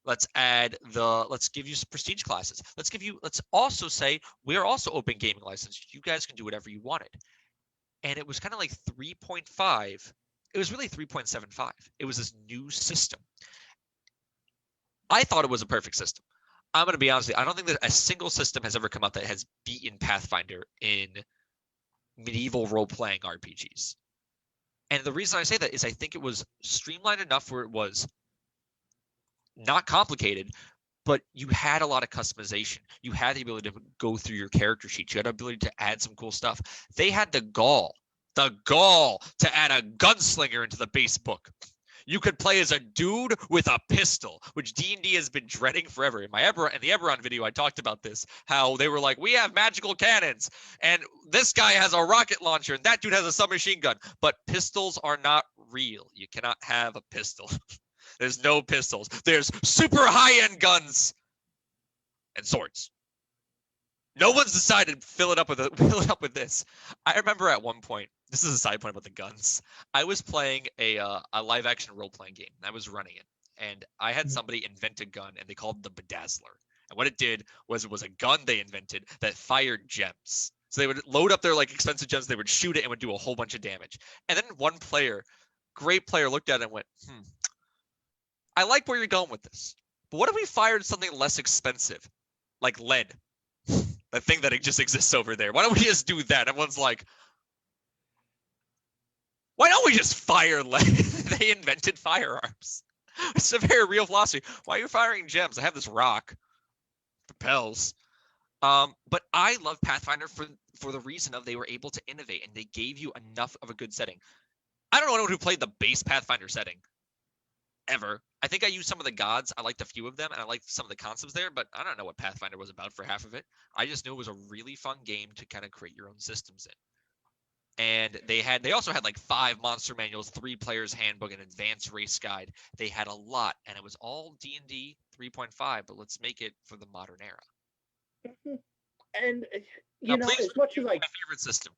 Let's give you some prestige classes. Let's also say we're also open gaming license. You guys can do whatever you wanted. And it was kind of like 3.5. It was really 3.75. It was this new system. I thought it was a perfect system. I'm going to be honest with you. I don't think that a single system has ever come out that has beaten Pathfinder in medieval role-playing RPGs. And the reason I say that is I think it was streamlined enough where it was not complicated, but you had a lot of customization. You had the ability to go through your character sheets. You had the ability to add some cool stuff. They had the gall to add a gunslinger into the base book. You could play as a dude with a pistol, which D&D has been dreading forever. In the Eberron video, I talked about this, how they were like, we have magical cannons, and this guy has a rocket launcher, and that dude has a submachine gun. But pistols are not real. You cannot have a pistol. There's no pistols. There's super high-end guns and swords. No one's decided to fill it up with this. I remember at one point, this is a side point about the guns. I was playing a live action role playing game. I was running it, and I had somebody invent a gun, and they called it the Bedazzler. And what it did was it was a gun they invented that fired gems. So they would load up their like expensive gems, they would shoot it and would do a whole bunch of damage. And then one player, great player, looked at it and went, I like where you're going with this. But what if we fired something less expensive, like lead? The thing that just exists over there. Why don't we just do that? Everyone's like, why don't we just fire lead? They invented firearms. It's a very real philosophy. Why are you firing gems? I have this rock. Propels. But I love Pathfinder for the reason of they were able to innovate and they gave you enough of a good setting. I don't know anyone who played the base Pathfinder setting ever. I think I used some of the gods. I liked a few of them, and I liked some of the concepts there, but I don't know what Pathfinder was about for half of it. I just knew it was a really fun game to kind of create your own systems in. And they also had like 5 monster manuals, 3 players handbook, an advanced race guide. They had a lot, and it was all D&D 3.5, but let's make it for the modern era. And you know, as much as like my favorite system.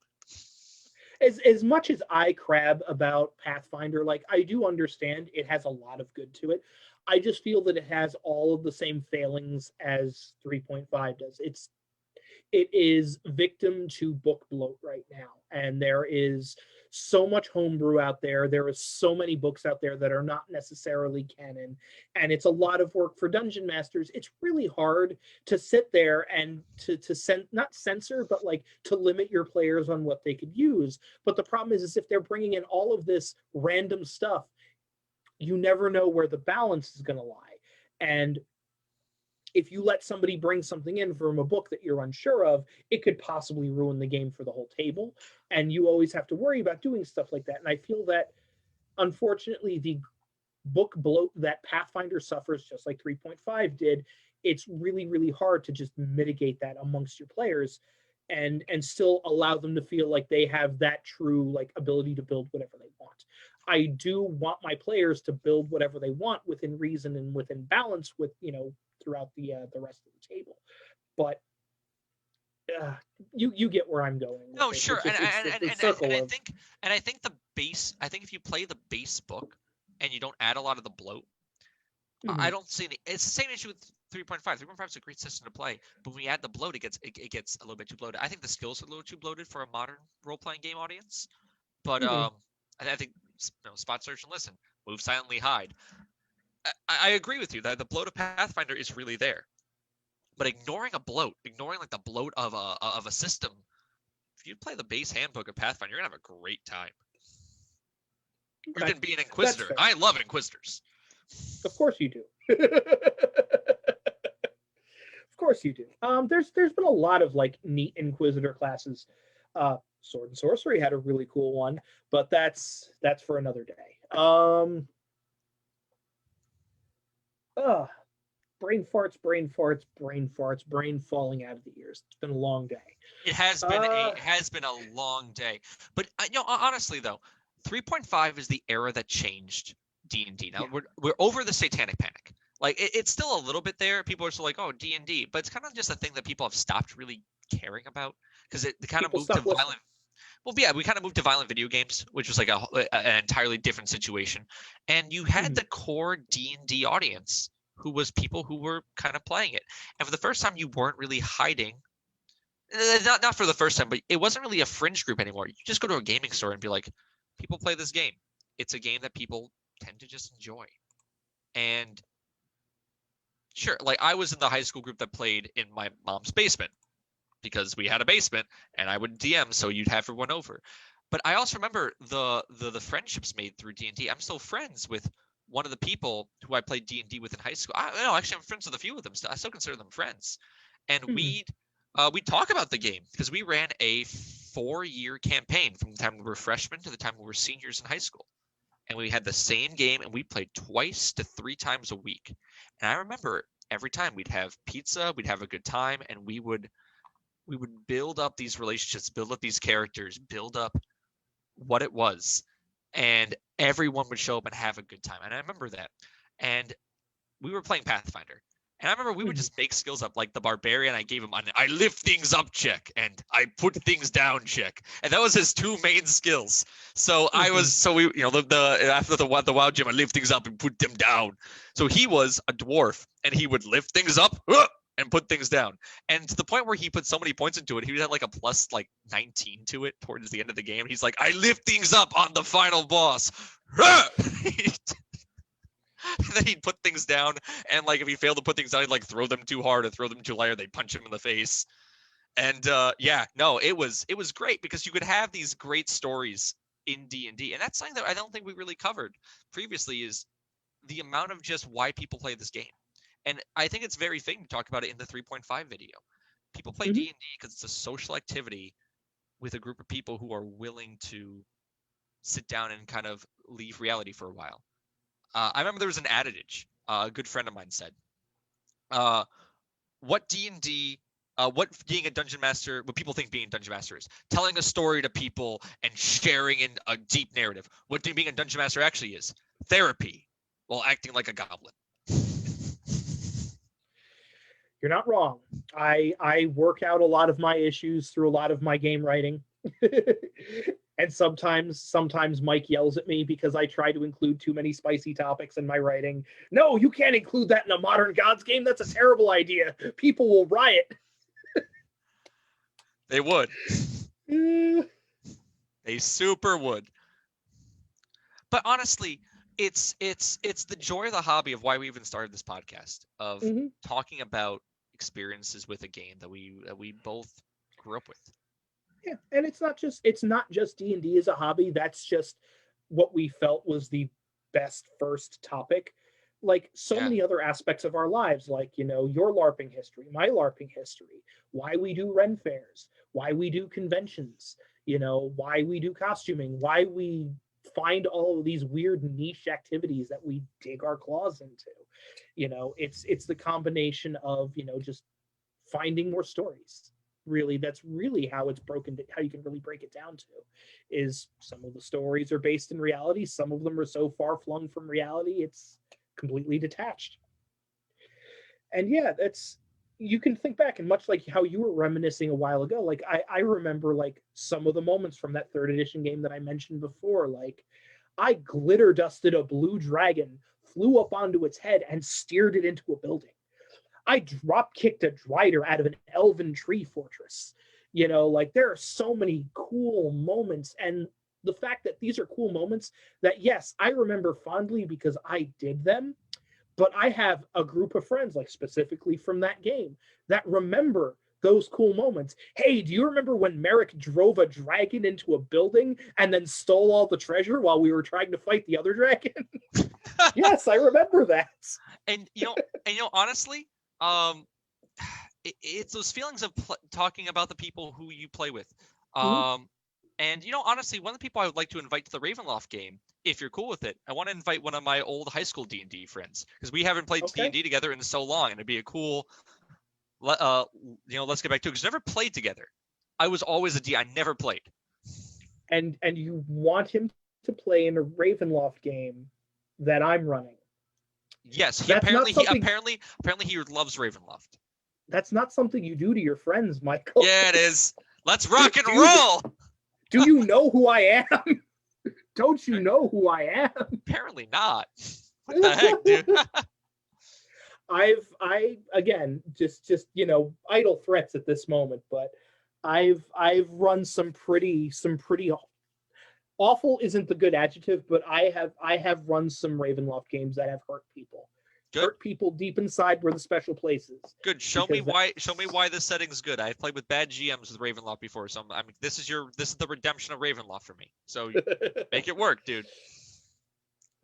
As much as I crab about Pathfinder, like I do understand it has a lot of good to it. I just feel that it has all of the same failings as 3.5 does. It is victim to book bloat right now, and there is so much homebrew out there. There is so many books out there that are not necessarily canon, and it's a lot of work for dungeon masters. It's really hard to sit there and to not censor, but like to limit your players on what they could use. But the problem is if they're bringing in all of this random stuff, you never know where the balance is going to lie. And if you let somebody bring something in from a book that you're unsure of, it could possibly ruin the game for the whole table. And you always have to worry about doing stuff like that. And I feel that, unfortunately, the book bloat that Pathfinder suffers, just like 3.5 did, it's really, really hard to just mitigate that amongst your players and still allow them to feel like they have that true like ability to build whatever they want. I do want my players to build whatever they want within reason and within balance with, you know, throughout the rest of the table. But you get where I'm going. No, sure. And I think the base, I think if you play the base book and you don't add a lot of the bloat, I don't see any. It's the same issue with 3.5. 3.5 is a great system to play, but when you add the bloat, it gets a little bit too bloated. I think the skills are a little too bloated for a modern role-playing game audience. But I think, you know, spot, search, and listen, move silently, hide. I agree with you that the bloat of Pathfinder is really there, but ignoring like the bloat of a system, if you play the base handbook of Pathfinder, you're gonna have a great time. Okay. You can be an Inquisitor. I love Inquisitors. Of course you do. Of course you do. There's been a lot of like neat Inquisitor classes. Sword and Sorcery had a really cool one, but that's for another day. Brain farts, brain falling out of the ears. It's been a long day. It has been a long day. But you know, honestly though, 3.5 is the era that changed D&D. Now we're over the Satanic Panic. Like it's still a little bit there. People are still like, oh, D&D, but it's kind of just a thing that people have stopped really caring about because it kind of moved to violent. Well, yeah, we kind of moved to violent video games, which was like an entirely different situation. And you had the core D&D audience, who was people who were kind of playing it. And for the first time, you weren't really hiding. Not for the first time, but it wasn't really a fringe group anymore. You just go to a gaming store and be like, people play this game. It's a game that people tend to just enjoy. And sure, like I was in the high school group that played in my mom's basement because we had a basement and I would DM, so you'd have everyone over. But I also remember the friendships made through D&D. I'm still friends with one of the people who I played D&D with in high school. Actually, I'm friends with a few of them still. I still consider them friends. And we'd talk about the game because we ran a 4-year campaign from the time we were freshmen to the time we were seniors in high school. And we had the same game, and we played 2 to 3 times a week. And I remember every time we'd have pizza, we'd have a good time, and we would build up these relationships, build up these characters, build up what it was, and everyone would show up and have a good time. And I remember that. And we were playing Pathfinder. And I remember we would just make skills up, like the barbarian. I gave him an I lift things up check and I put things down check, and that was his 2 main skills. So after the wild gym, I lift things up and put them down. So he was a dwarf, and he would lift things up and put things down, and to the point where he put so many points into it, he would have like a plus like 19 to it towards the end of the game. He's like, I lift things up on the final boss. And then he'd put things down, and like if he failed to put things down, he'd like throw them too hard or throw them too light, or they'd punch him in the face. And it was great because you could have these great stories in D&D, and that's something that I don't think we really covered previously, is the amount of just why people play this game. And I think it's very fitting to talk about it in the 3.5 video. People play D&D because it's a social activity with a group of people who are willing to sit down and kind of leave reality for a while. I remember there was an adage a good friend of mine said, what D&D, what being a dungeon master, what people think being a dungeon master is, telling a story to people and sharing in a deep narrative. What being a dungeon master actually is, therapy while acting like a goblin. You're not wrong. I work out a lot of my issues through a lot of my game writing. And sometimes Mike yells at me because I try to include too many spicy topics in my writing. No, you can't include that in a modern Gods game. That's a terrible idea. People will riot. They would. They super would. But honestly, it's the joy of the hobby of why we even started this podcast, of talking about experiences with a game that we both grew up with. Yeah, and it's not just D&D as a hobby. That's just what we felt was the best first topic. Like so many other aspects of our lives, like, your LARPing history, my LARPing history, why we do Ren fairs, why we do conventions, why we do costuming, why we find all of these weird niche activities that we dig our claws into. It's the combination of, just finding more stories. Really, that's really how it's broken, how you can really break it down to, is some of the stories are based in reality, some of them are so far flung from reality it's completely detached. And you can think back, and much like how you were reminiscing a while ago, like I remember like some of the moments from that 3rd edition game that I mentioned before. Like I glitter dusted a blue dragon, flew up onto its head and steered it into a building. I drop kicked a Drider out of an elven tree fortress. Like there are so many cool moments, and the fact that these are cool moments that, yes, I remember fondly because I did them, but I have a group of friends, like specifically from that game, that remember those cool moments. Hey, do you remember when Merrick drove a dragon into a building and then stole all the treasure while we were trying to fight the other dragon? Yes, I remember that. And honestly, it's those feelings of talking about the people who you play with. And honestly, one of the people I would like to invite to the Ravenloft game, if you're cool with it, I want to invite one of my old high school D&D friends, because we haven't played D&D together in so long, and it'd be a cool, let's get back to it, because we never played together. I was always I never played. And you want him to play in a Ravenloft game that I'm running. Yes, he apparently he loves Ravenloft. That's not something you do to your friends, Michael. Yeah, it is. Let's rock and roll. Do you know who I am? Don't you know who I am? Apparently not. What the heck, dude? I again just idle threats at this moment, but I've run some pretty awful isn't the good adjective, but I have run some Ravenloft games that have hurt people. Good. Hurt people deep inside where the special place is. Good. Show me why this setting's good. I've played with bad GMs with Ravenloft before, so I mean this is the redemption of Ravenloft for me. So make it work, dude.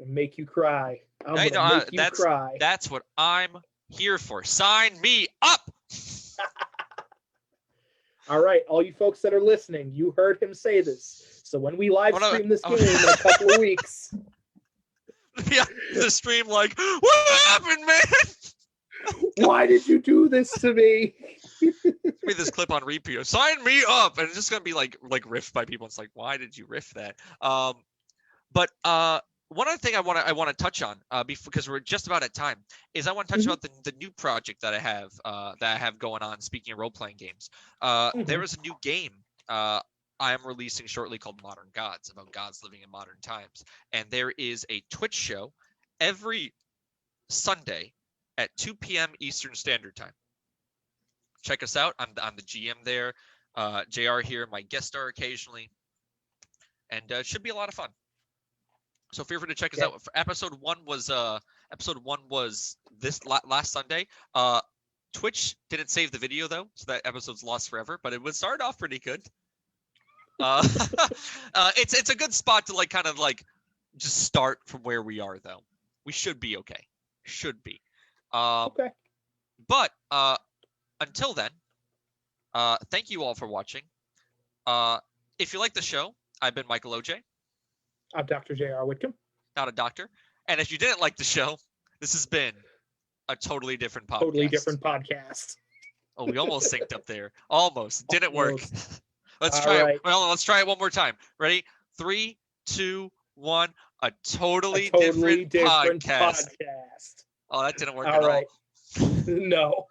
Make you cry. I'm gonna make you cry. That's what I'm here for. Sign me up. All right, all you folks that are listening, you heard him say this. So when we live stream this game in a couple of weeks, yeah, the stream like, what happened, man? Why did you do this to me? Me this clip on repeat. Sign me up, and it's just gonna be like riffed by people. It's like, why did you riff that? But one other thing I want to touch on, because we're just about at time, is I want to touch about the new project that I have going on. Speaking of role playing games, there is a new game I am releasing shortly called Modern Gods, about gods living in modern times, and there is a Twitch show every Sunday at 2 p.m. Eastern Standard Time. Check us out. I'm the GM there. JR here, my guest star occasionally, and it should be a lot of fun. So feel free to check us out. Episode one was this last Sunday. Twitch didn't save the video though, so that episode's lost forever. But it would start off pretty good. It's a good spot to kind of just start from where we are though. We should be okay. Should be. Okay. But until then, thank you all for watching. If you like the show, I've been Michael OJ. I'm Dr. J.R. Whitcomb. Not a doctor. And if you didn't like the show, this has been a totally different podcast. Totally different podcast. Oh, we almost synced up there. Almost. Didn't work. Let's try it. Well, let's try it one more time. Ready? 3, 2, 1. A totally different podcast. Oh, that didn't work at all. No.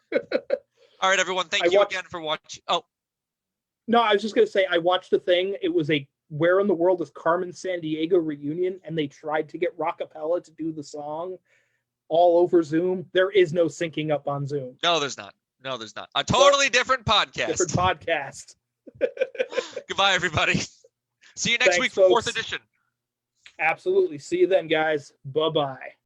All right, everyone. Thank you again for watching. Oh. No, I was just going to say, I watched a thing. It was a Where in the World is Carmen Sandiego reunion, and they tried to get Rockapella to do the song all over Zoom. There is no syncing up on Zoom. No, there's not. A totally different podcast. Different podcast. Goodbye, everybody. See you next week for folks. 4th edition. Absolutely. See you then, guys. Bye-bye.